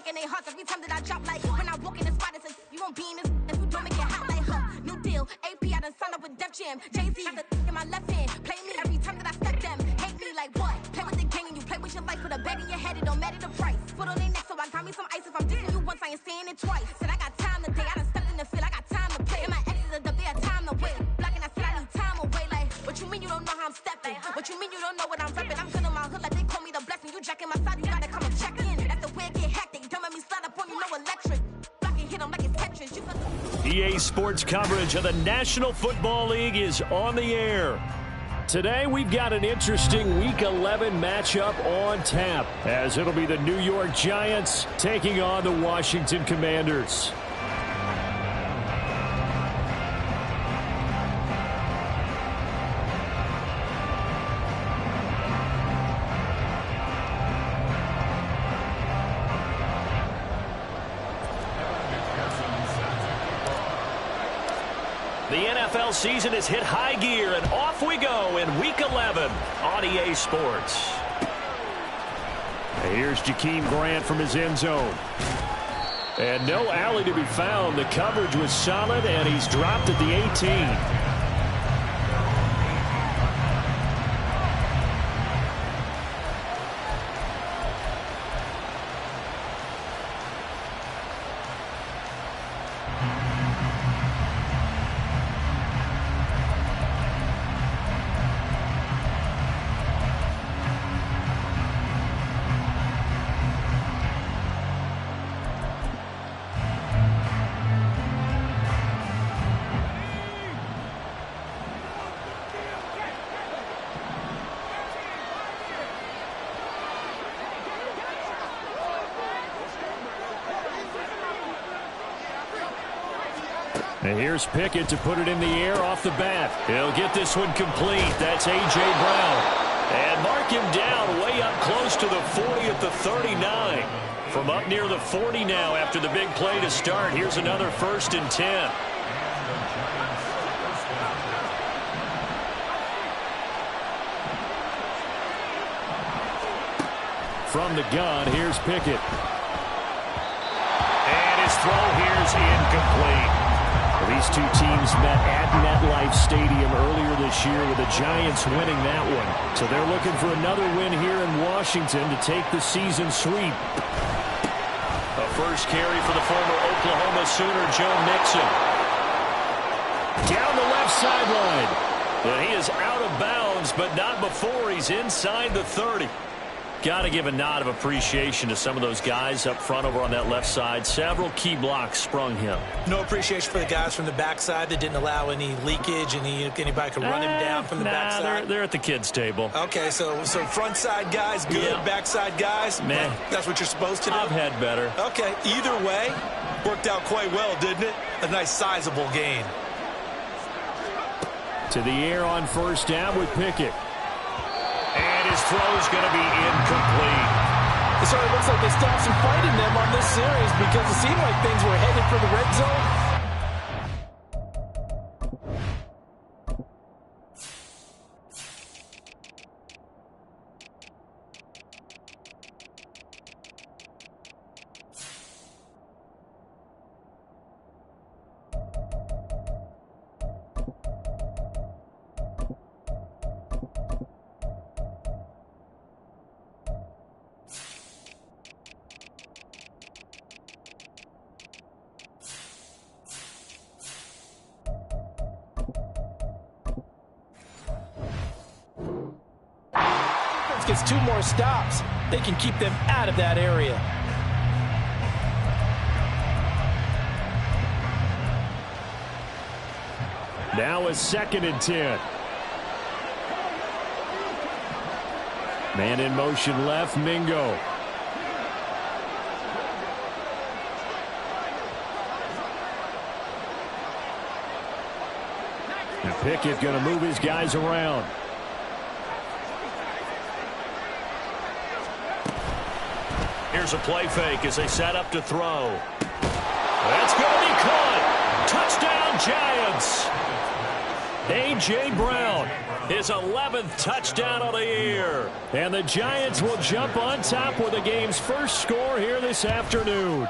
shaking their hearts every time that I drop. Like when I walk in the spot, it says you won't be in this. If you don't make it hot, like new deal. AP, I done signed up with Def Jam. Jay-Z got the in my left hand. Play me every time that I step them. Hate me like what? Play with the gang and you play with your life. Put a bag in your head, it don't matter the price. Foot on their neck, so I got me some ice. If I'm dissing you once, I ain't saying it twice. Said I got time today, I done stepped in the field, I got time to play. And my exes are up there, time to wait. Blocking, I said I need time away. Like, what you mean you don't know how I'm stepping? What you mean you don't know what I'm repping? I'm good on my hood like they call me the blessing. You jacking my side, you gotta come and check in. That's the way it get hectic. Don't make me slide up on you, no electric. Blocking, hit them like it's Tetris. EA Sports coverage of the National Football League is on the air. Today, we've got an interesting Week 11 matchup on tap, as it'll be the New York Giants taking on the Washington Commanders. The NFL season has hit high gear, and off we go in Week 11 on EA Sports. Here's Jakeem Grant from his end zone. And no alley to be found. The coverage was solid, and he's dropped at the 18. And here's Pickett to put it in the air off the bat. He'll get this one complete. That's A.J. Brown. And mark him down way up close to the 40 at the 39. From up near the 40 now after the big play to start. Here's another 1st and 10. From the gun, here's Pickett. And his throw here's incomplete. These two teams met at MetLife Stadium earlier this year with the Giants winning that one. So they're looking for another win here in Washington to take the season sweep. A first carry for the former Oklahoma Sooner, Joe Mixon. Down the left sideline. And he is out of bounds, but not before he's inside the 30. Got to give a nod of appreciation to some of those guys up front over on that left side. Several key blocks sprung him. No appreciation for the guys from the backside that didn't allow any leakage, and anybody could run him down from the backside. They're at the kids' table. Okay, so front side guys, good. Yeah. Backside guys, man, that's what you're supposed to do? I've had better. Okay, either way, worked out quite well, didn't it? A nice sizable gain. To the air on first down with Pickett. And his throw is going to be incomplete. It sort of looks like they stopped some fight in them on this series because it seemed like things were headed for the red zone. Gets 2 more stops. They can keep them out of that area. Now a 2nd and 10. Man in motion left, Mingo. And Pickett going to move his guys around. Here's a play fake as they set up to throw. That's going to be caught. Touchdown, Giants. A.J. Brown, his 11th touchdown of the year. And the Giants will jump on top with the game's first score here this afternoon.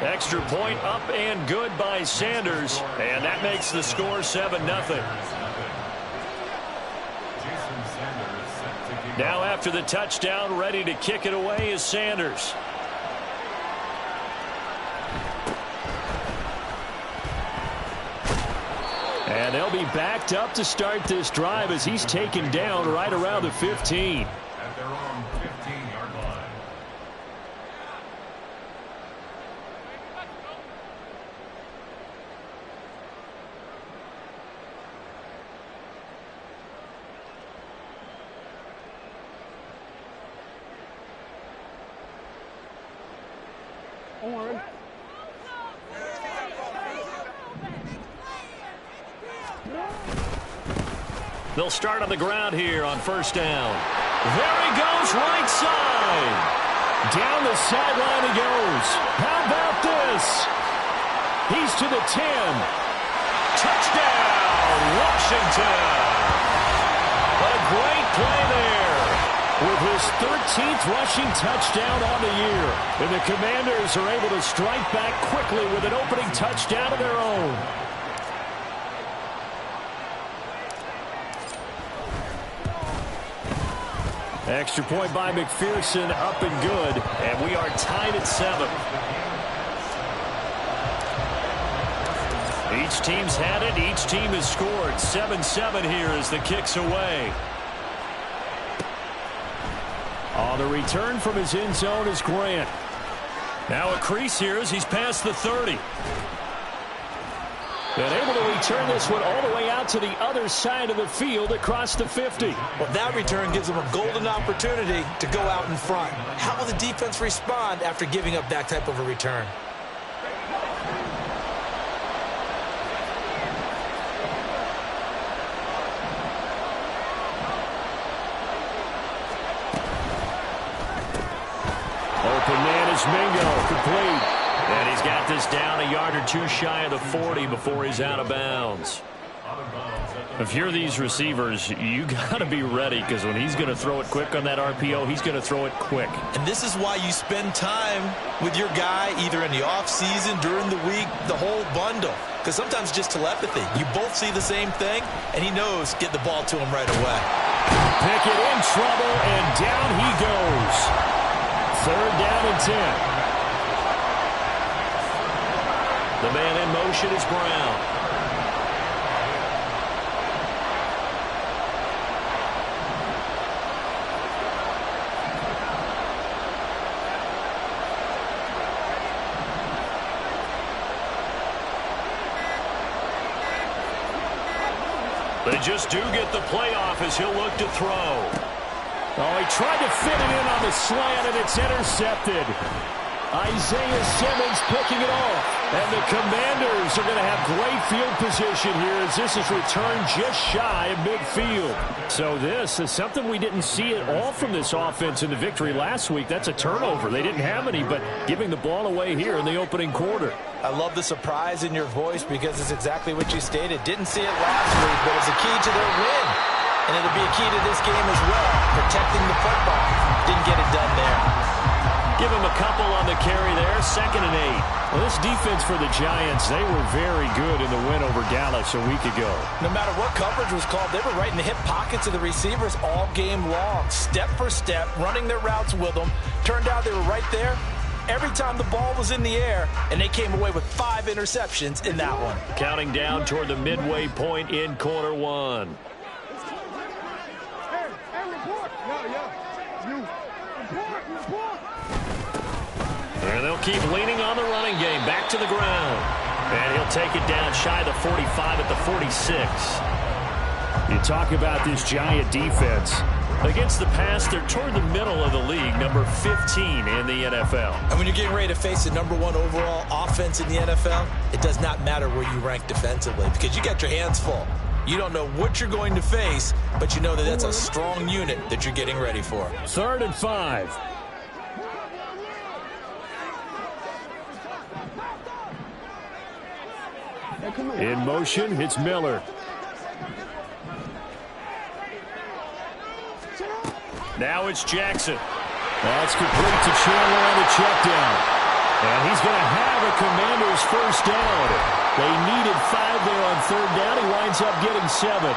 Extra point up and good by Sanders, and that makes the score 7-0. Now after the touchdown, ready to kick it away is Sanders. And they'll be backed up to start this drive as he's taken down right around the 15. At their own 15-yard line. They'll start on the ground here on first down. There he goes, right side. Down the sideline he goes. How about this? He's to the 10. Touchdown, Washington. A great play there. With his 13th rushing touchdown on the year. And the Commanders are able to strike back quickly with an opening touchdown of their own. Extra point by McPherson, up and good. And we are tied at 7. Each team's had it. Each team has scored. 7-7 here as the kick's away. On the return from his end zone is Grant. Now a crease here as he's past the 30. And able to return this one all the way out to the other side of the field across the 50. Well, that return gives them a golden opportunity to go out in front. How will the defense respond after giving up that type of a return? Open man is Mingo, complete. And he's got this down a yard or two shy of the 40 before he's out of bounds. If you're these receivers, you got to be ready because when he's going to throw it quick on that RPO, he's going to throw it quick. And this is why you spend time with your guy either in the offseason, during the week, the whole bundle. Because sometimes just telepathy. You both see the same thing, and he knows get the ball to him right away. Pickett in trouble, and down he goes. 3rd down and 10. The man in motion is Brown. They just do get the playoff as he'll look to throw. Oh, he tried to fit it in on the slant, and it's intercepted. Isaiah Simmons picking it off. And the Commanders are going to have great field position here as this is returned just shy of midfield. So this is something we didn't see at all from this offense in the victory last week. That's a turnover. They didn't have any, but giving the ball away here in the opening quarter. I love the surprise in your voice because it's exactly what you stated. Didn't see it last week, but it's a key to their win. And it'll be a key to this game as well, protecting the football. Didn't get it done there. Give him a couple on the carry there, 2nd and 8. Well, this defense for the Giants, they were very good in the win over Dallas a week ago. No matter what coverage was called, they were right in the hip pockets of the receivers all game long, step for step, running their routes with them. Turned out they were right there every time the ball was in the air, and they came away with 5 interceptions in that one. Counting down toward the midway point in quarter 1. And they'll keep leaning on the running game. Back to the ground. And he'll take it down shy of the 45 at the 46. You talk about this Giant defense. Against the pass, they're toward the middle of the league, number 15 in the NFL. And when you're getting ready to face the number 1 overall offense in the NFL, it does not matter where you rank defensively because you got your hands full. You don't know what you're going to face, but you know that that's a strong unit that you're getting ready for. 3rd and 5. In motion, it's Miller. Now it's Jackson. That's complete to Chandler on the check down. And he's going to have a Commanders first down. They needed 5 there on third down. He winds up getting 7.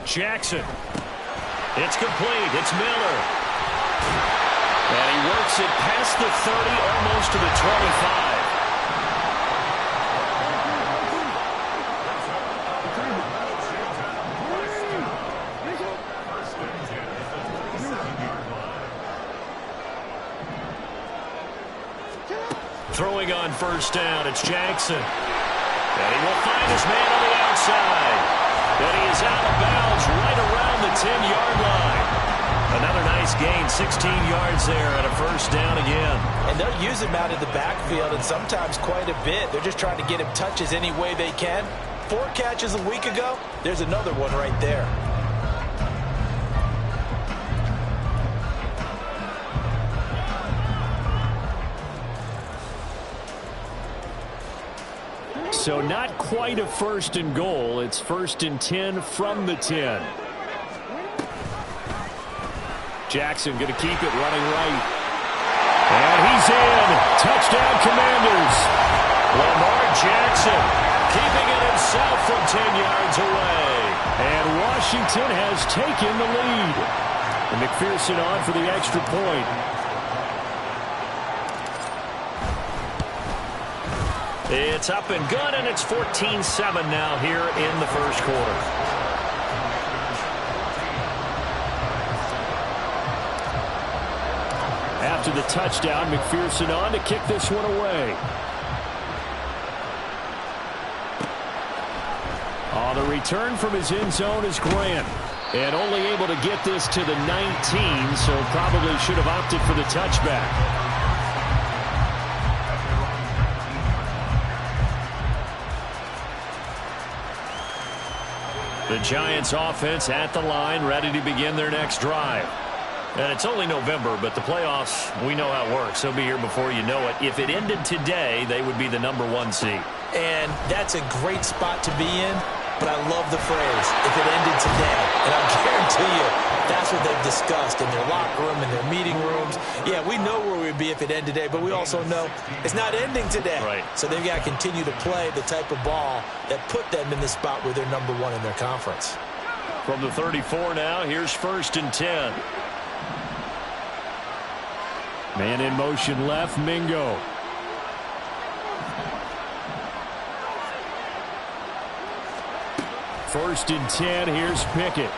Jackson. It's complete. It's Miller. And he works it past the 30, almost to the 25. Throwing on first down, it's Jackson. And he will find his man on the outside. And he is out of bounds right around the 10-yard line. Another nice gain, 16 yards there and a first down again. And they'll use him out of the backfield, and sometimes quite a bit. They're just trying to get him touches any way they can. 4 catches a week ago. There's another one right there. So not quite a first and goal. It's first and 10 from the 10. Jackson going to keep it running right. And he's in. Touchdown Commanders. Lamar Jackson keeping it himself from 10 yards away. And Washington has taken the lead. And McPherson on for the extra point. It's up and good, and it's 14-7 now here in the first quarter. After the touchdown, McPherson on to kick this one away. On the return from his end zone is Grant. And only able to get this to the 19, so probably should have opted for the touchback. The Giants offense at the line, ready to begin their next drive. And it's only November, but the playoffs, we know how it works. They'll be here before you know it. If it ended today, they would be the #1 seed. And that's a great spot to be in, but I love the phrase, if it ended today. And I guarantee you, that's what they've discussed in their locker room, in their meeting rooms. Yeah, we know where we'd be if it ended today, but we also know it's not ending today. Right. So they've got to continue to play the type of ball that put them in the spot where they're #1 in their conference. From the 34 now, here's first and 10. Man in motion left, Mingo. First and 10, here's Pickett.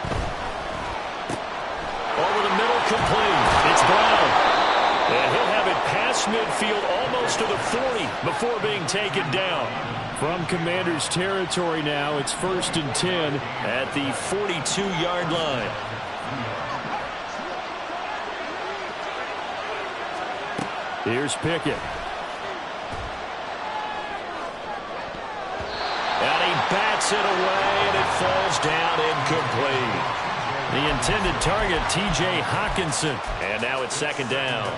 Over the middle, complete. It's Brown. And he'll have it past midfield almost to the 40 before being taken down. From Commanders territory now, it's first and 10 at the 42-yard line. Here's Pickett. And he bats it away, and it falls down incomplete. The intended target, T.J. Hockenson. And now it's second down.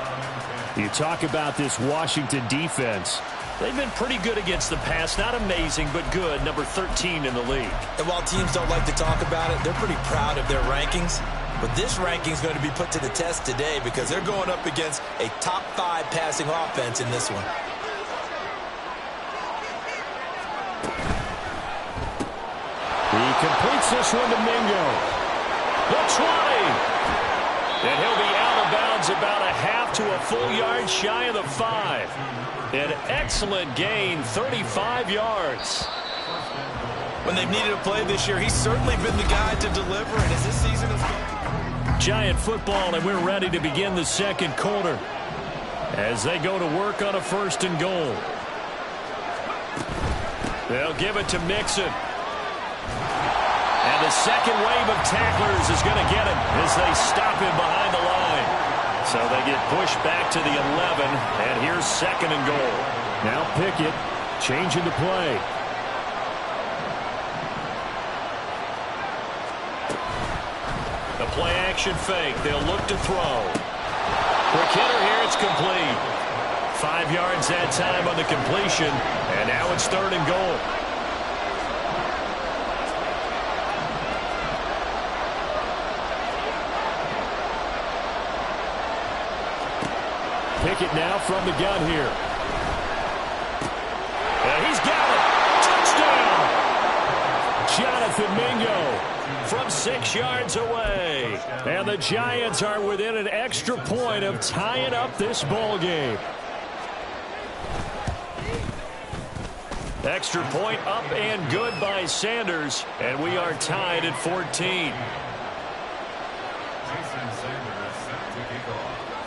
You talk about this Washington defense. They've been pretty good against the pass. Not amazing, but good. Number 13 in the league. And while teams don't like to talk about it, they're pretty proud of their rankings. But this ranking is going to be put to the test today because they're going up against a top 5 passing offense in this one. He completes this one to Mingo. The 20. And he'll be out of bounds about a half to a full yard shy of the 5. An excellent gain, 35 yards. When they've needed a play this year, he's certainly been the guy to deliver. And as this season is going, Giant football, and we're ready to begin the second quarter as they go to work on a first and goal. They'll give it to Mixon. And the second wave of tacklers is going to get him as they stop him behind the line. So they get pushed back to the 11, and here's 2nd and goal. Now Pickett changing the play. The play action fake. They'll look to throw. Quick hitter here. It's complete. 5 yards that time on the completion, and now it's 3rd and goal. Pickett now from the gun here. And he's got it. Touchdown! Jonathan Mingo from 6 yards away. And the Giants are within an extra point of tying up this ball game. Extra point up and good by Sanders. And we are tied at 14.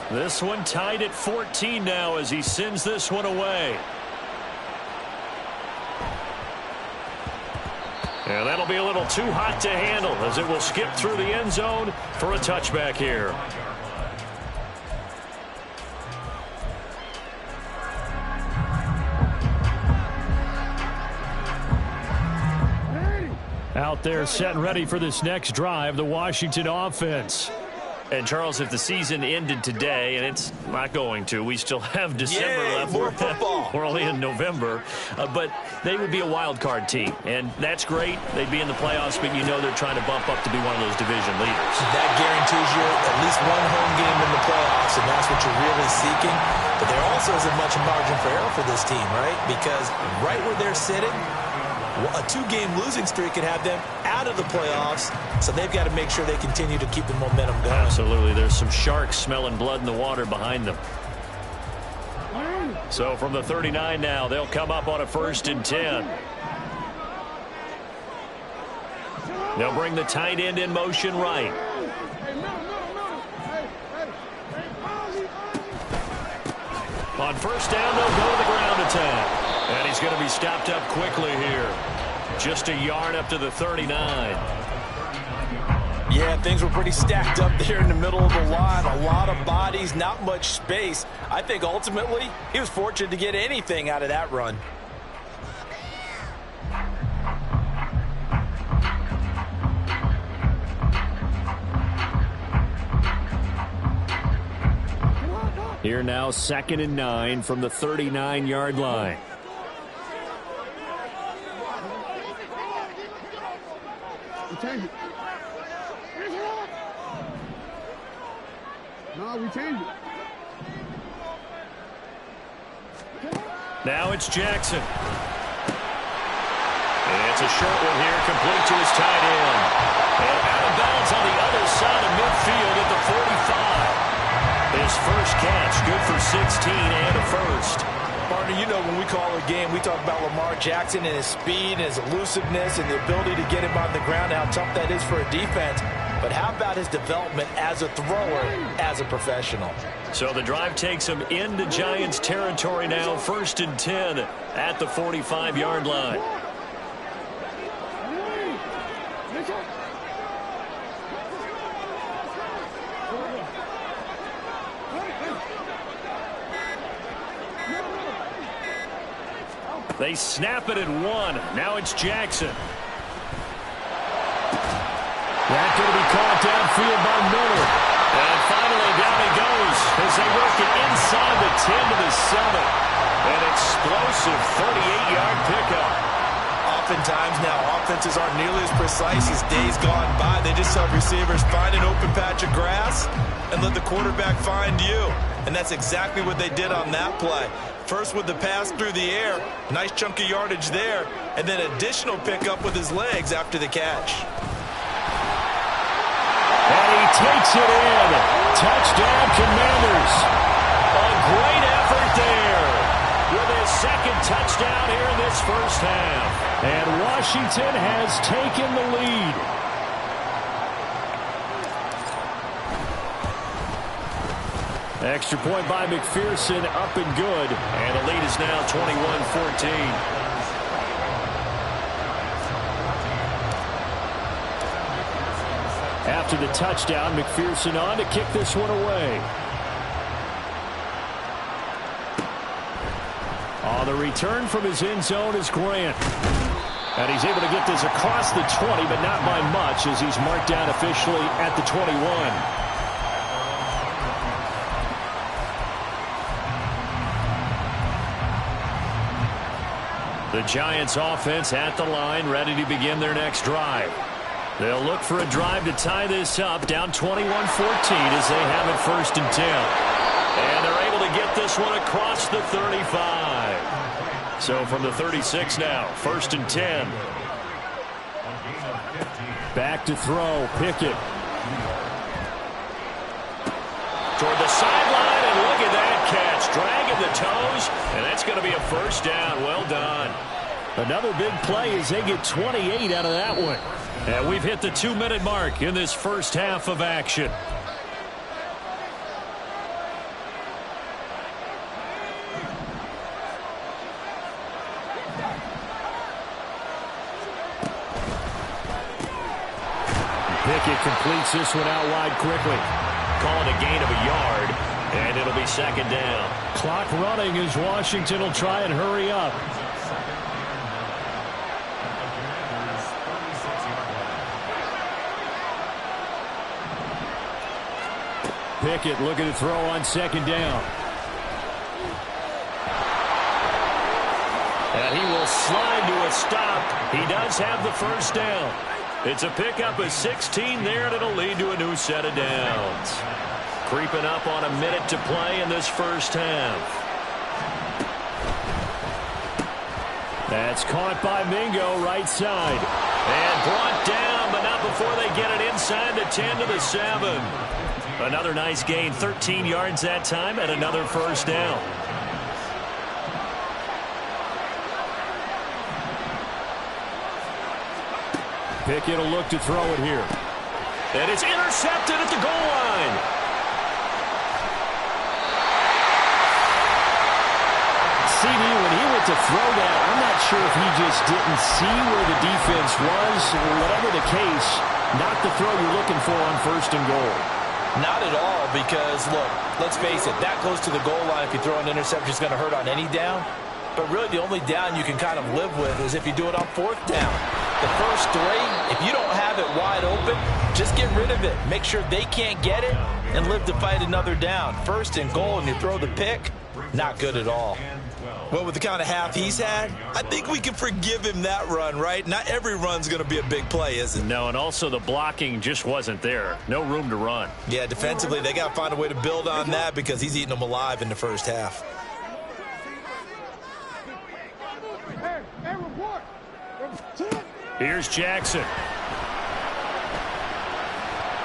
This one tied at 14 now as he sends this one away. And that'll be a little too hot to handle as it will skip through the end zone for a touchback here. Out there set and ready for this next drive, the Washington offense. And, Charles, if the season ended today, and it's not going to, we still have December left. More football. We're only in November. But they would be a wild card team, and that's great. They'd be in the playoffs, but you know they're trying to bump up to be one of those division leaders. That guarantees you at least one home game in the playoffs, and that's what you're really seeking. But there also isn't much margin for error for this team, right? Because right where they're sitting, a 2-game losing streak could have them out of the playoffs, so they've got to make sure they continue to keep the momentum going. Absolutely. There's some sharks smelling blood in the water behind them. So from the 39 now, they'll come up on a 1st and 10. They'll bring the tight end in motion right. On 1st down, they'll go to the ground attack. And he's going to be stopped up quickly here. Just a yard up to the 39. Yeah, things were pretty stacked up there in the middle of the line. A lot of bodies, not much space. I think ultimately he was fortunate to get anything out of that run. Here now, 2nd and 9 from the 39-yard line. We change it. No, we change it. Now it's Jackson. And it's a short one here, complete to his tight end. And out of bounds on the other side of midfield at the 45. His first catch, good for 16 and a first. Partner, you know when we call a game, we talk about Lamar Jackson and his speed and his elusiveness and the ability to get him on the ground, how tough that is for a defense. But how about his development as a thrower, as a professional? So the drive takes him into Giants territory now, 1st and 10 at the 45-yard line. They snap it at 1. Now it's Jackson. That's going to be caught downfield by Miller. And finally down he goes as they work it inside the 10 to the 7. An explosive 38-yard pickup. Oftentimes now offenses aren't nearly as precise as days gone by. They just have receivers find an open patch of grass and let the quarterback find you. And that's exactly what they did on that play. First with the pass through the air, nice chunk of yardage there, and then additional pickup with his legs after the catch. And he takes it in. Touchdown, Commanders. A great effort there with his 2nd touchdown here in this first half. And Washington has taken the lead. Extra point by McPherson, up and good. And the lead is now 21-14. After the touchdown, McPherson on to kick this one away. On the return from his end zone is Grant. And he's able to get this across the 20, but not by much as he's marked down officially at the 21. The Giants offense at the line, ready to begin their next drive. They'll look for a drive to tie this up, down 21-14 as they have it 1st and 10. And they're able to get this one across the 35. So from the 36 now, 1st and 10. Back to throw, Pickett. Toward the sideline, and look at that catch. Dragging the toes, and that's going to be a 1st down. Well done. Another big play as they get 28 out of that one. And we've hit the 2-minute mark in this first half of action. Pickett completes this one out wide quickly. Call it a gain of a yard, and it'll be 2nd down. Clock running as Washington will try and hurry up. Pickett looking to throw on 2nd down. And he will slide to a stop. He does have the 1st down. It's a pickup of 16 there, and it'll lead to a new set of downs. Creeping up on a minute to play in this first half. That's caught by Mingo, right side. And brought down, but not before they get it inside the 10 to the 7. Another nice gain, 13 yards that time, and another 1st down. Pickett will look to throw it here. And it's intercepted at the goal line. CD, when he went to throw that, I'm not sure if he just didn't see where the defense was, or whatever the case, not the throw you're looking for on 1st and goal. Not at all, because, look, let's face it, that close to the goal line, if you throw an interception, it's going to hurt on any down. But really, the only down you can kind of live with is if you do it on 4th down. The first 3, if you don't have it wide open, just get rid of it. Make sure they can't get it and live to fight another down. 1st and goal, and you throw the pick, not good at all. Well, with the kind of half he's had, I think we can forgive him that run, right? Not every run's going to be a big play, is it? No, and also the blocking just wasn't there. No room to run. Yeah, defensively, they got to find a way to build on that because he's eating them alive in the first half. Here's Jackson.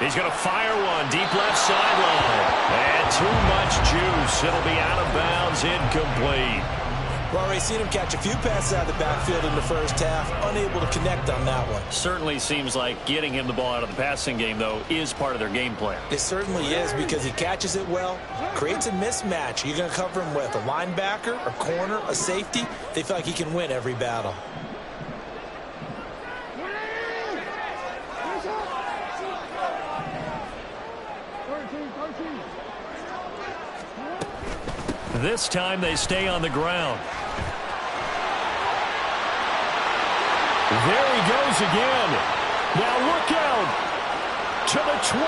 He's going to fire one deep left sideline. And too much juice. It'll be out of bounds, incomplete. We've already seen him catch a few passes out of the backfield in the first half, unable to connect on that one. Certainly seems like getting him the ball out of the passing game, though, is part of their game plan. It certainly is because he catches it well, creates a mismatch. You're going to cover him with a linebacker, a corner, a safety. They feel like he can win every battle. This time they stay on the ground. There he goes again. Now look out. To the 20.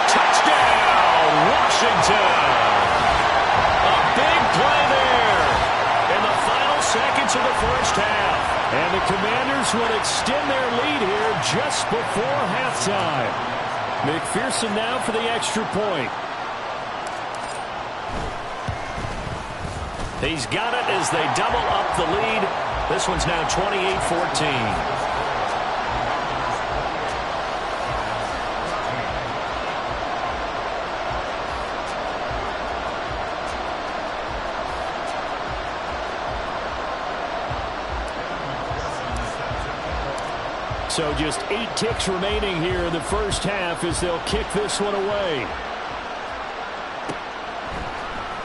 Touchdown, Washington. A big play there in the final seconds of the first half. And the Commanders would extend their lead here just before halftime. McPherson now for the extra point. He's got it as they double up the lead. This one's now 28-14. So just 8 ticks remaining here in the first half as they'll kick this one away.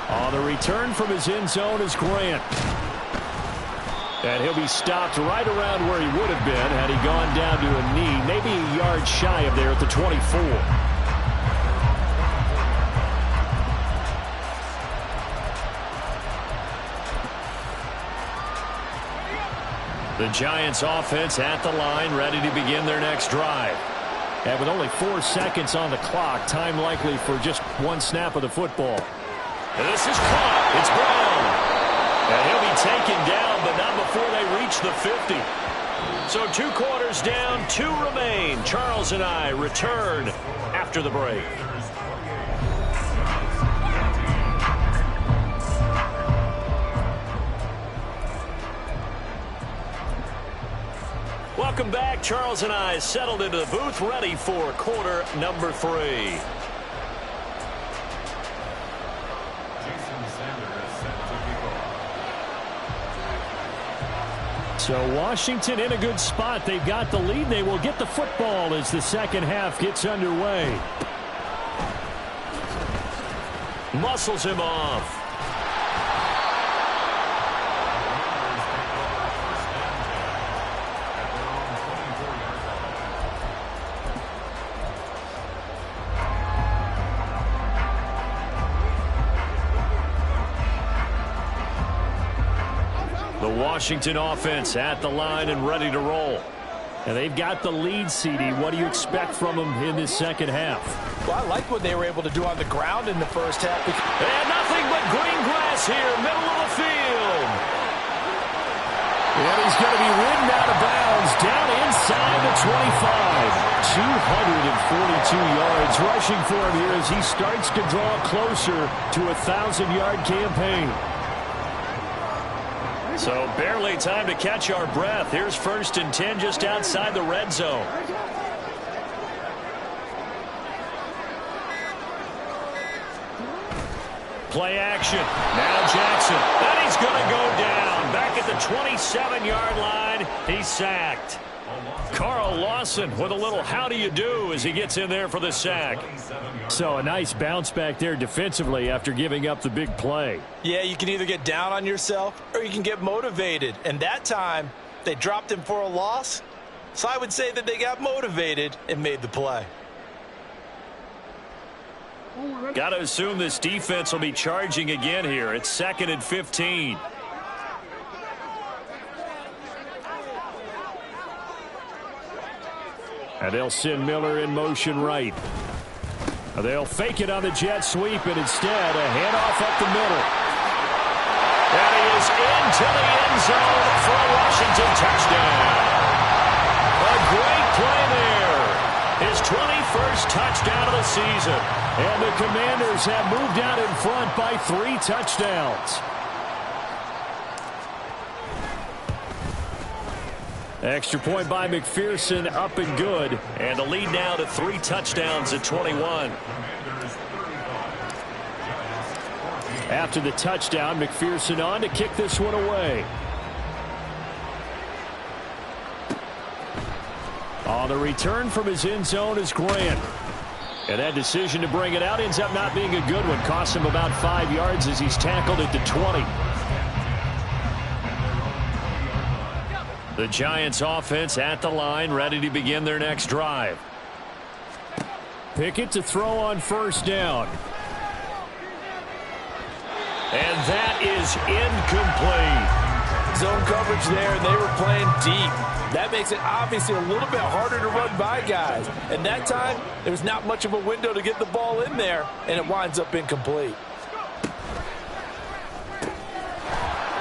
On the return from his end zone is Grant. And he'll be stopped right around where he would have been had he gone down to a knee, maybe a yard shy of there at the 24. The Giants offense at the line, ready to begin their next drive. And with only 4 seconds on the clock, time likely for just one snap of the football. And this is caught. It's Brown. And he'll be taken down, but not before they reach the 50. So 2 quarters down, 2 remain. Charles and I return after the break. Welcome back. Charles and I settled into the booth, ready for quarter number 3. Jason Sanders set to kick off. So Washington in a good spot. They've got the lead. They will get the football as the second half gets underway. Muscles him off. Washington offense at the line and ready to roll. And they've got the lead, CD. What do you expect from them in this second half? Well, I like what they were able to do on the ground in the first half. And nothing but green grass here, middle of the field. And he's going to be ridden out of bounds, down inside the 25. 242 yards rushing for him here as he starts to draw closer to a 1,000-yard campaign. So barely time to catch our breath. Here's 1st and 10 just outside the red zone. Play action. Now Jackson. And he's going to go down. Back at the 27-yard line. He's sacked. Carl Lawson with a little how do you do as he gets in there for the sack. So a nice bounce back there defensively after giving up the big play. Yeah, you can either get down on yourself or you can get motivated. And that time, they dropped him for a loss. So I would say that they got motivated and made the play. Got to assume this defense will be charging again here. It's 2nd and 15. And they'll send Miller in motion right. They'll fake it on the jet sweep, and instead a handoff up the middle. And he is into the end zone for a Washington touchdown. A great play there. His 21st touchdown of the season. And the Commanders have moved out in front by 3 touchdowns. Extra point by McPherson, up and good. And the lead now to 3 touchdowns at 21. After the touchdown, McPherson on to kick this one away. On the return from his end zone is Grant. And that decision to bring it out ends up not being a good one. Costs him about 5 yards as he's tackled at the 20. The Giants offense at the line, ready to begin their next drive. Pickett to throw on 1st down. And that is incomplete. Zone coverage there, and they were playing deep. That makes it obviously a little bit harder to run by guys. And that time, there was not much of a window to get the ball in there, and it winds up incomplete.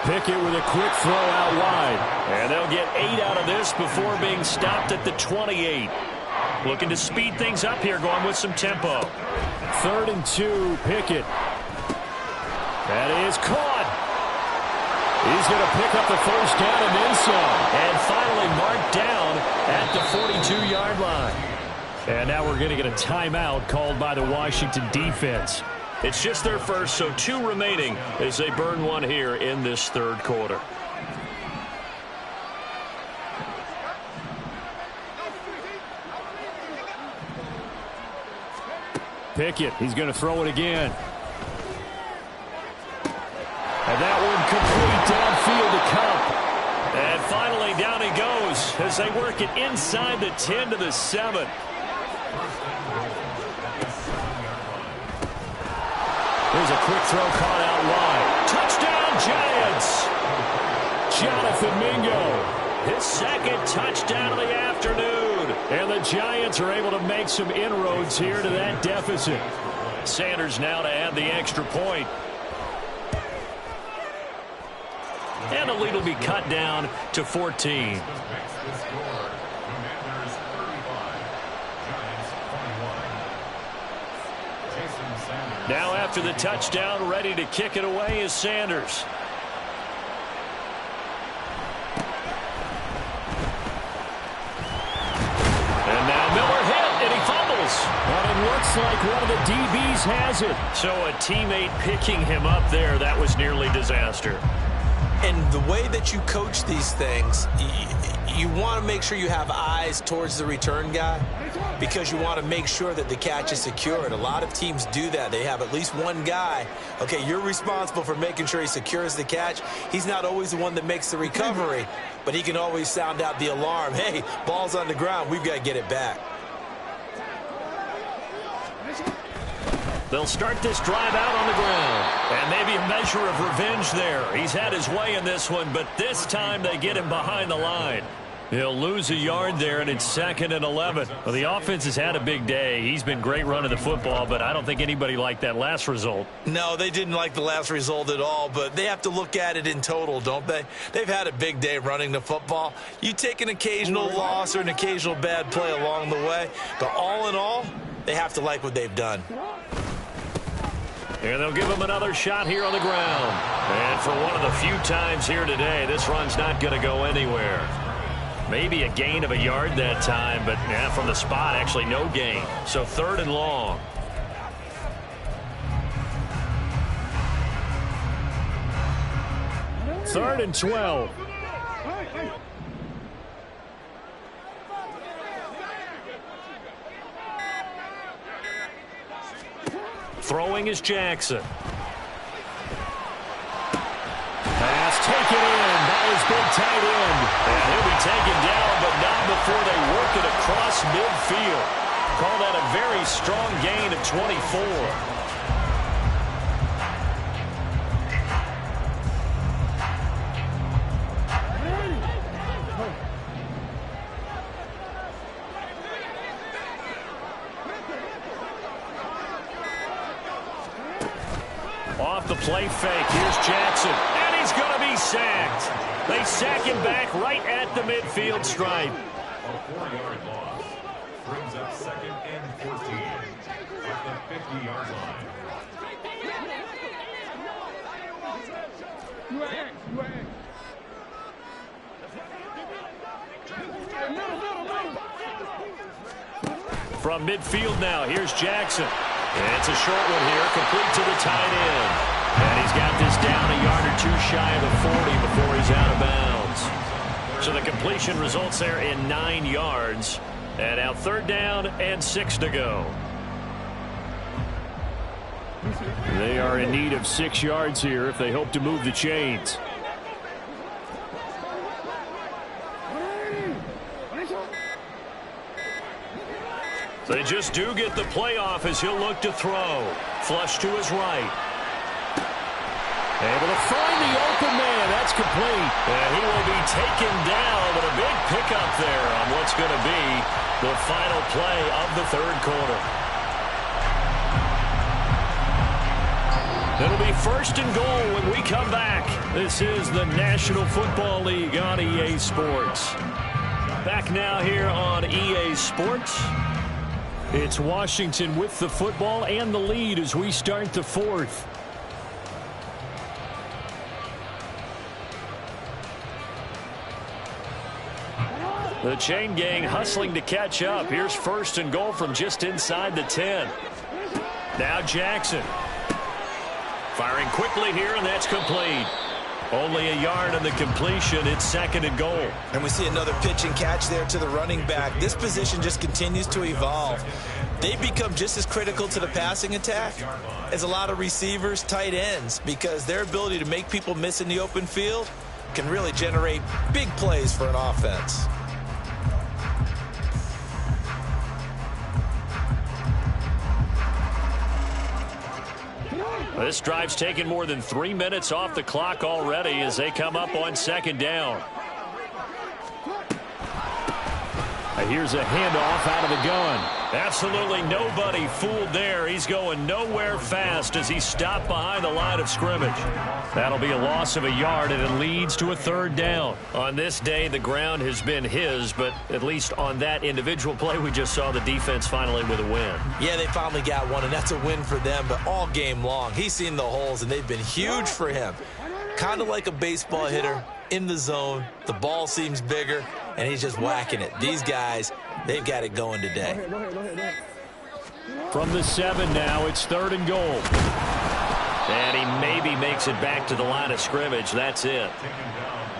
Pickett with a quick throw out wide. And they'll get 8 out of this before being stopped at the 28. Looking to speed things up here, going with some tempo. 3rd and 2, Pickett. That is caught. He's going to pick up the 1st down and then some. And finally marked down at the 42-yard line. And now we're going to get a timeout called by the Washington defense. It's just their first, so 2 remaining as they burn one here in this 3rd quarter. Pickett, he's going to throw it again. And that one complete downfield to Kupp. And finally down he goes as they work it inside the 10 to the 7. Here's a quick throw caught out wide. Touchdown, Giants! Jonathan Mingo. His second touchdown of the afternoon. And the Giants are able to make some inroads here to that deficit. Sanders now to add the extra point. And the lead will be cut down to 14. Now after the touchdown, ready to kick it away is Sanders. And now Miller hit, and he fumbles. But it looks like one of the DBs has it. So a teammate picking him up there, that was nearly disaster. And the way that you coach these things, you want to make sure you have eyes towards the return guy because you want to make sure that the catch is secured. A lot of teams do that. They have at least one guy. Okay, you're responsible for making sure he secures the catch. He's not always the one that makes the recovery, but he can always sound out the alarm. Hey, ball's on the ground. We've got to get it back. They'll start this drive out on the ground. And maybe a measure of revenge there. He's had his way in this one, but this time they get him behind the line. He'll lose a yard there, and it's 2nd and 11. Well, the offense has had a big day. He's been great running the football, but I don't think anybody liked that last result. No, they didn't like the last result at all, but they have to look at it in total, don't they? They've had a big day running the football. You take an occasional loss or an occasional bad play along the way, but all in all, they have to like what they've done. And they'll give him another shot here on the ground. And for one of the few times here today, this run's not going to go anywhere. Maybe a gain of a yard that time, but from the spot, actually no gain. So 3rd and long. Third and 12. Throwing is Jackson. Pass taken in by his big tight end. And he'll be taken down, but not before they work it across midfield. Call that a very strong gain of 24. Off the play fake, here's Jackson, and he's going to be sacked. They sack him back right at the midfield stripe. A 4-yard loss brings up 2nd and 14 at the 50-yard line. From midfield now, here's Jackson. And it's a short one here, complete to the tight end. And he's got this down a yard or two shy of the 40 before he's out of bounds. So the completion results there in 9 yards. And now 3rd down and 6 to go. They are in need of 6 yards here if they hope to move the chains. They just do get the playoff as he'll look to throw. Flush to his right. Able to find the open man. That's complete. And he will be taken down, but a big pickup there on what's going to be the final play of the 3rd quarter. It'll be 1st and goal when we come back. This is the National Football League on EA Sports. Back now here on EA Sports. It's Washington with the football and the lead as we start the 4th. The chain gang hustling to catch up. Here's 1st and goal from just inside the 10. Now Jackson. Firing quickly here, and that's complete. Only a yard on the completion. It's 2nd and goal. And we see another pitch and catch there to the running back. This position just continues to evolve. They become just as critical to the passing attack as a lot of receivers, tight ends, because their ability to make people miss in the open field can really generate big plays for an offense. This drive's taken more than 3 minutes off the clock already as they come up on 2nd down. Here's a handoff out of the gun. Absolutely nobody fooled there. He's going nowhere fast as he stopped behind the line of scrimmage. That'll be a loss of a yard, and it leads to a third down. On this day, the ground has been his, but at least on that individual play, we just saw the defense finally with a win. Yeah, they finally got one, and that's a win for them, but all game long, he's seen the holes, and they've been huge for him. Kind of like a baseball hitter in the zone. The ball seems bigger, and he's just whacking it. These guys, they've got it going today. From the 7 now, it's 3rd and goal. And he maybe makes it back to the line of scrimmage. That's it.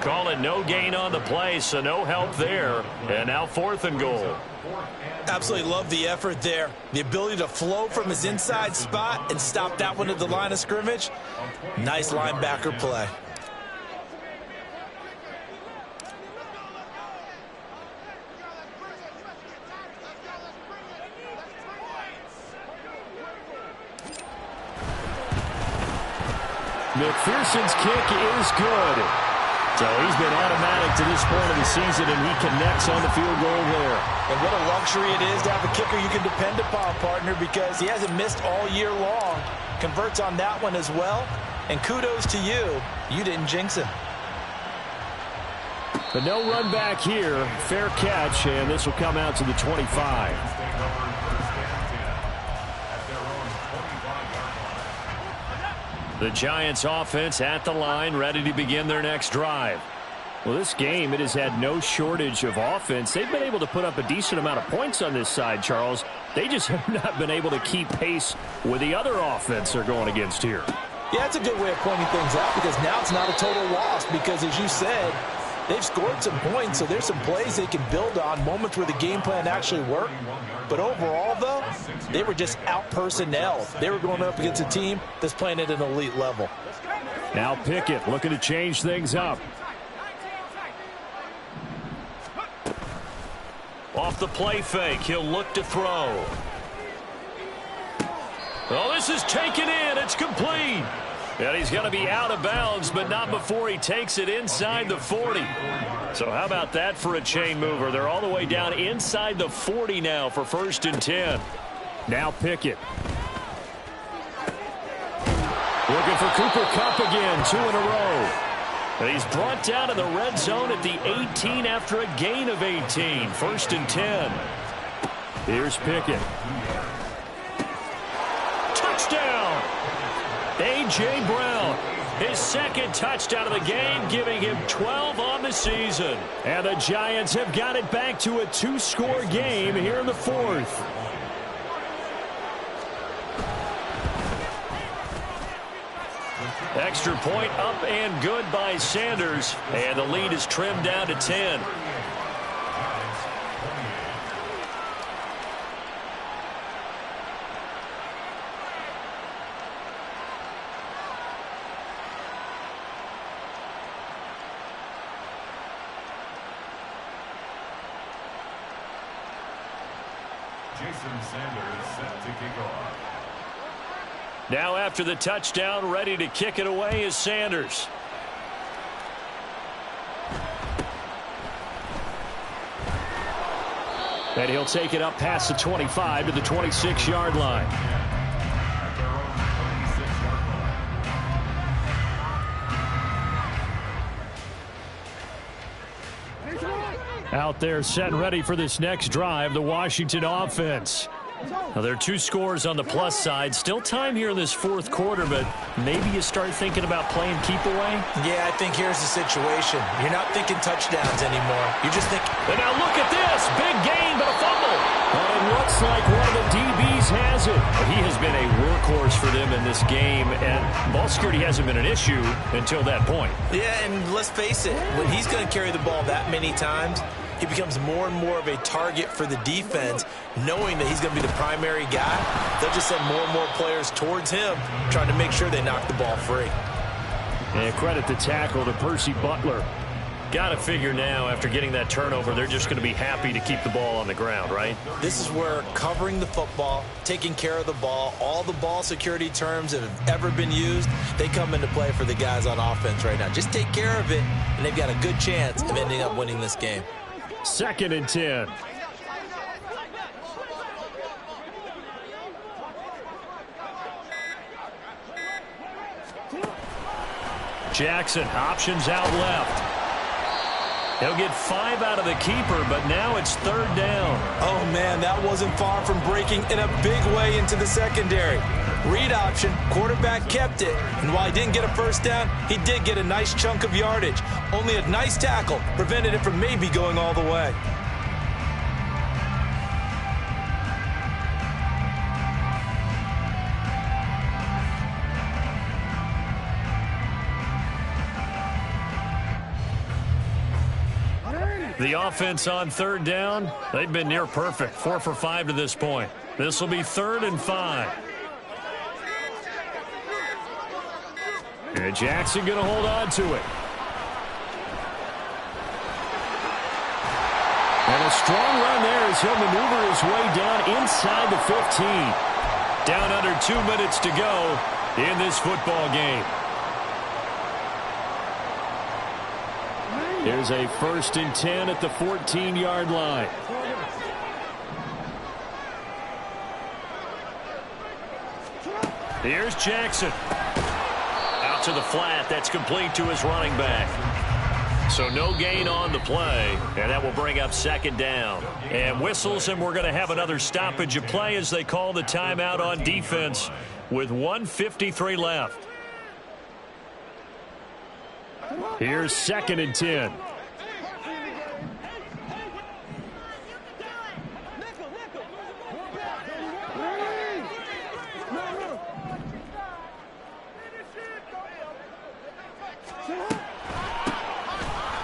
Call it no gain on the play, so no help there. And now 4th and goal. Absolutely love the effort there. The ability to flow from his inside spot and stop that one at the line of scrimmage. Nice linebacker play. McPherson's kick is good. So he's been automatic to this point of the season, and he connects on the field goal there. And what a luxury it is to have a kicker you can depend upon, partner, because he hasn't missed all year long. Converts on that one as well. And kudos to you. You didn't jinx him. But no run back here. Fair catch, and this will come out to the 25. The Giants offense at the line, ready to begin their next drive. Well, this game, it has had no shortage of offense. They've been able to put up a decent amount of points on this side, Charles. They just have not been able to keep pace with the other offense they're going against here. Yeah, that's a good way of pointing things out, because now it's not a total loss, because as you said, they've scored some points, so there's some plays they can build on, moments where the game plan actually worked. But overall, though, they were just out-personnelled. They were going up against a team that's playing at an elite level. Now Pickett looking to change things up. Off the play fake, he'll look to throw. Oh, this is taken in. It's complete. And he's going to be out of bounds, but not before he takes it inside the 40. So how about that for a chain mover? They're all the way down inside the 40 now for 1st and 10. Now Pickett. Looking for Cooper Kupp again, 2 in a row. And he's brought down to the red zone at the 18 after a gain of 18. 1st and 10. Here's Pickett. Touchdown! A.J. Brown, his 2nd touchdown of the game, giving him 12 on the season. And the Giants have got it back to a 2-score game here in the 4th. Extra point up and good by Sanders. And the lead is trimmed down to 10. Jason Sanders set to kick off. Now after the touchdown, ready to kick it away is Sanders. And he'll take it up past the 25 to the 26-yard line. Out there set and ready for this next drive, the Washington offense. Now, there are 2 scores on the plus side. Still time here in this 4th quarter, but maybe you start thinking about playing keep away? Yeah, I think here's the situation. You're not thinking touchdowns anymore. You just think... And now look at this. Big gain, but a fumble. Well, it looks like one of the DBs has it. He has been a workhorse for them in this game, and ball security hasn't been an issue until that point. Yeah, and let's face it, when he's going to carry the ball that many times, he becomes more and more of a target for the defense, knowing that he's going to be the primary guy. They'll just send more and more players towards him, trying to make sure they knock the ball free. And credit the tackle to Percy Butler. Got to figure now, after getting that turnover, they're just going to be happy to keep the ball on the ground, right? This is where covering the football, taking care of the ball, all the ball security terms that have ever been used, they come into play for the guys on offense right now. Just take care of it, and they've got a good chance of ending up winning this game. 2nd and 10. Jackson, options out left. He'll get 5 out of the keeper, but now it's 3rd down. Oh, man, that wasn't far from breaking in a big way into the secondary. Read option, quarterback kept it, and while he didn't get a first down, he did get a nice chunk of yardage. Only a nice tackle prevented it from maybe going all the way. The offense on 3rd down, they've been near perfect. 4 for 5 to this point. This will be 3rd and 5. And Jackson going to hold on to it. And a strong run there as he'll maneuver his way down inside the 15. Down under 2 minutes to go in this football game. Here's a 1st and 10 at the 14-yard line. Here's Jackson. Out to the flat. That's complete to his running back. So no gain on the play, and that will bring up 2nd down. And whistles, and we're going to have another stoppage of play as they call the timeout on defense with 1:53 left. Here's 2nd and 10.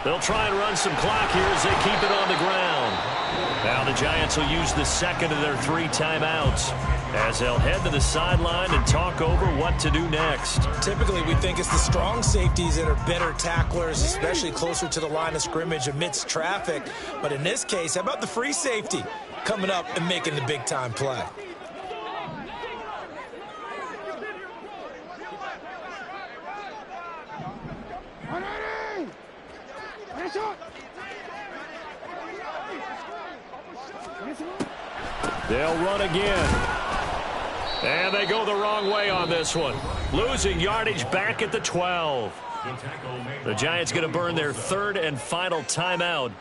They'll try and run some clock here as they keep it on the ground. Now the Giants will use the 2nd of their 3 timeouts as they'll head to the sideline and talk over what to do next. Typically, we think it's the strong safeties that are better tacklers, especially closer to the line of scrimmage amidst traffic. But in this case, how about the free safety coming up and making the big-time play? They'll run again. And they go the wrong way on this one. Losing yardage back at the 12. The Giants going to burn their 3rd and final timeout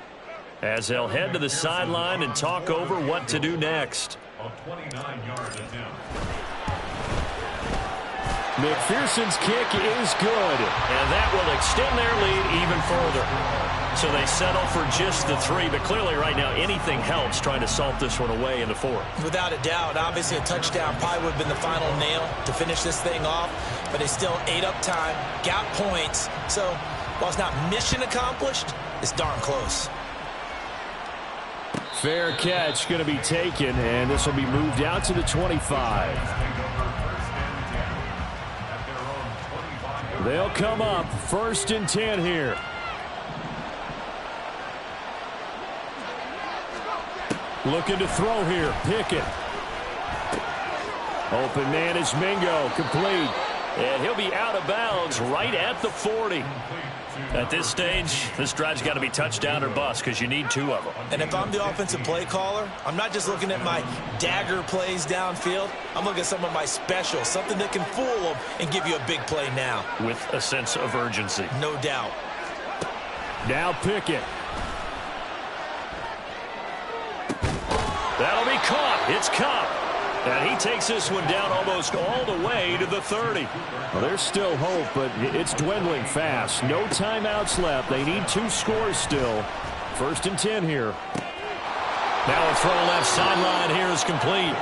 as they'll head to the sideline and talk over what to do next. McPherson's kick is good, and that will extend their lead even further. So they settle for just the 3, but clearly right now anything helps trying to salt this one away in the 4th. Without a doubt, obviously a touchdown probably would have been the final nail to finish this thing off, but they still ate up time, got points. So while it's not mission accomplished, it's darn close. Fair catch going to be taken, and this will be moved out to the 25. They'll come up 1st and 10 here. Looking to throw here. Pickett. Open man is Mingo. Complete. And he'll be out of bounds right at the 40. At this stage, this drive's got to be touchdown or bust because you need 2 of them. And if I'm the offensive play caller, I'm not just looking at my dagger plays downfield. I'm looking at some of my specials, something that can fool them and give you a big play now. With a sense of urgency. No doubt. Now Pickett. That'll be caught. It's Kupp. And he takes this one down almost all the way to the 30. Well, there's still hope, but it's dwindling fast. No timeouts left. They need 2 scores still. 1st and 10 here. Now a throw left sideline here is complete.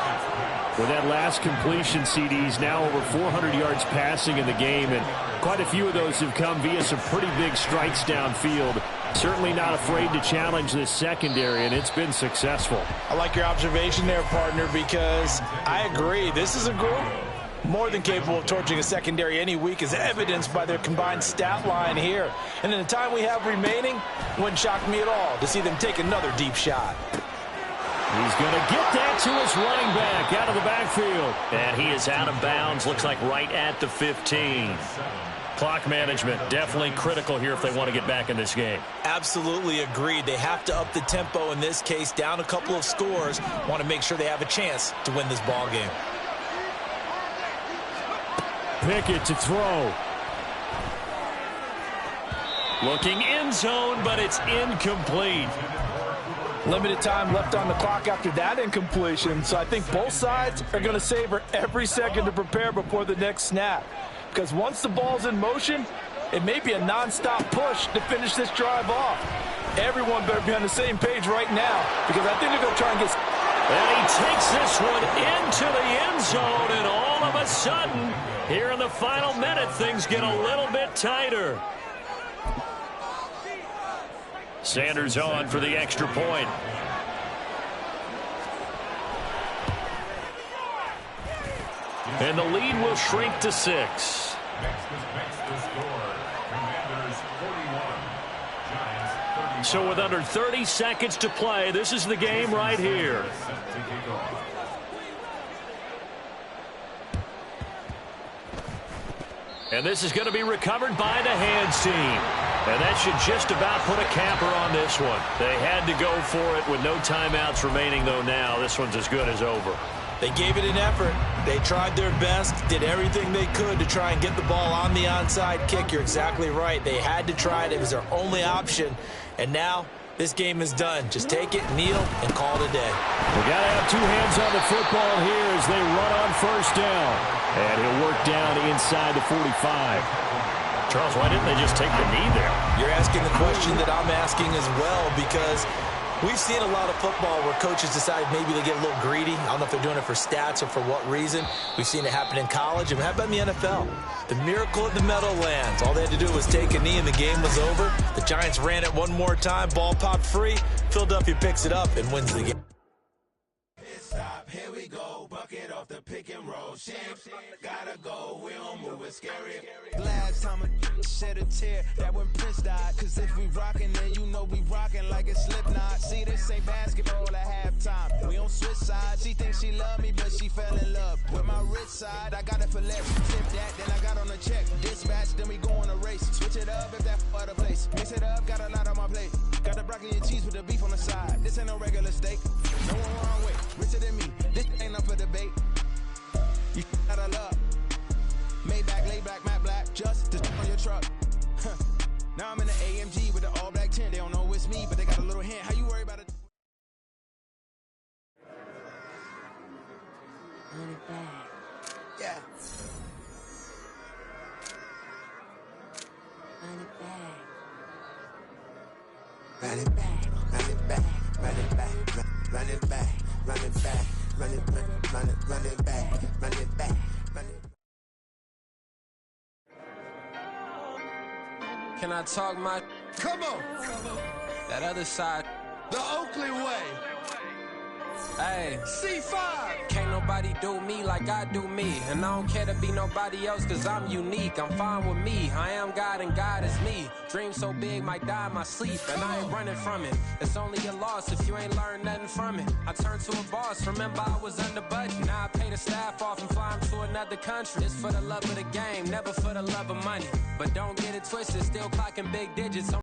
With that last completion, CDs now over 400 yards passing in the game, and quite a few of those have come via some pretty big strikes downfield. Certainly not afraid to challenge this secondary, and it's been successful. I like your observation there, partner, because I agree. This is a group more than capable of torching a secondary any week, as evidenced by their combined stat line here. And in the time we have remaining, it wouldn't shock me at all to see them take another deep shot. He's going to get that to his running back out of the backfield. And he is out of bounds, looks like right at the 15. Clock management definitely critical here if they want to get back in this game. Absolutely agreed. They have to up the tempo in this case, down a couple of scores. Want to make sure they have a chance to win this ball game. Pickett to throw. Looking end zone, but it's incomplete. Limited time left on the clock after that incompletion, so I think both sides are going to savor every second to prepare before the next snap. Because once the ball's in motion, it may be a nonstop push to finish this drive off. Everyone better be on the same page right now, because I think they're going to try and get... And he takes this one into the end zone, and all of a sudden, here in the final minute, things get a little bit tighter. Sanders on for the extra point. And the lead will shrink to 6. Next the score. Commanders 41. Giants 35. So with under 30 seconds to play, this is the game right here. Set to kick off. And this is going to be recovered by the hands team. And that should just about put a capper on this one. They had to go for it with no timeouts remaining, though now this one's as good as over. They gave it an effort. They tried their best, did everything they could to try and get the ball on the onside kick. You're exactly right. They had to try it. It was their only option. And now this game is done. Just take it, kneel, and call it a day. We got to have two hands on the football here as they run on first down. And he'll work down inside the 45. Charles, why didn't they just take the knee there? You're asking the question that I'm asking as well, because we've seen a lot of football where coaches decide maybe they get a little greedy. I don't know if they're doing it for stats or for what reason. We've seen it happen in college, and how about in the NFL? The miracle at the Meadowlands. All they had to do was take a knee, and the game was over. The Giants ran it one more time. Ball popped free. Philadelphia picks it up and wins the game. Stop, here we go, bucket off the pick and roll. Gotta go, we don't move it scary. Last time I shed a tear, that when Prince died. Cause if we rockin', then you know we rockin' like a Slipknot. See, this ain't basketball at halftime. We on switch sides. She thinks she love me, but she fell in love with my rich side. I got it for less, tip that, then I got on a check. Dispatch, then we go on a race. Switch it up if that other place. Mix it up, got a lot on my plate. Got the broccoli and cheese with the beef on the side. This ain't no regular steak. No one wrong way. Richer than me. This ain't up for debate. You out of luck. Maybach, lay back, matte black. Just to on your truck. Now I'm in the AMG with the all black tint. They don't know it's me, but they got a little hint. How you worry about it? Run it back. Yeah. Run it back. Run it back, run it back, run it back, run it back, run it back, run it back, run it back, run it back, run it. Can I talk my... Come on. That other side... The Oakley way. Hey. C5. Can't nobody do me like I do me. And I don't care to be nobody else cause I'm unique. I'm fine with me. I am God and God is me. Dream so big might die in my sleep. And I ain't running from it. It's only a loss if you ain't learned nothing from it. I turned to a boss. Remember I was under budget. Now I pay the staff off and fly them to another country. It's for the love of the game. Never for the love of money. But don't get it twisted. Still clocking big digits.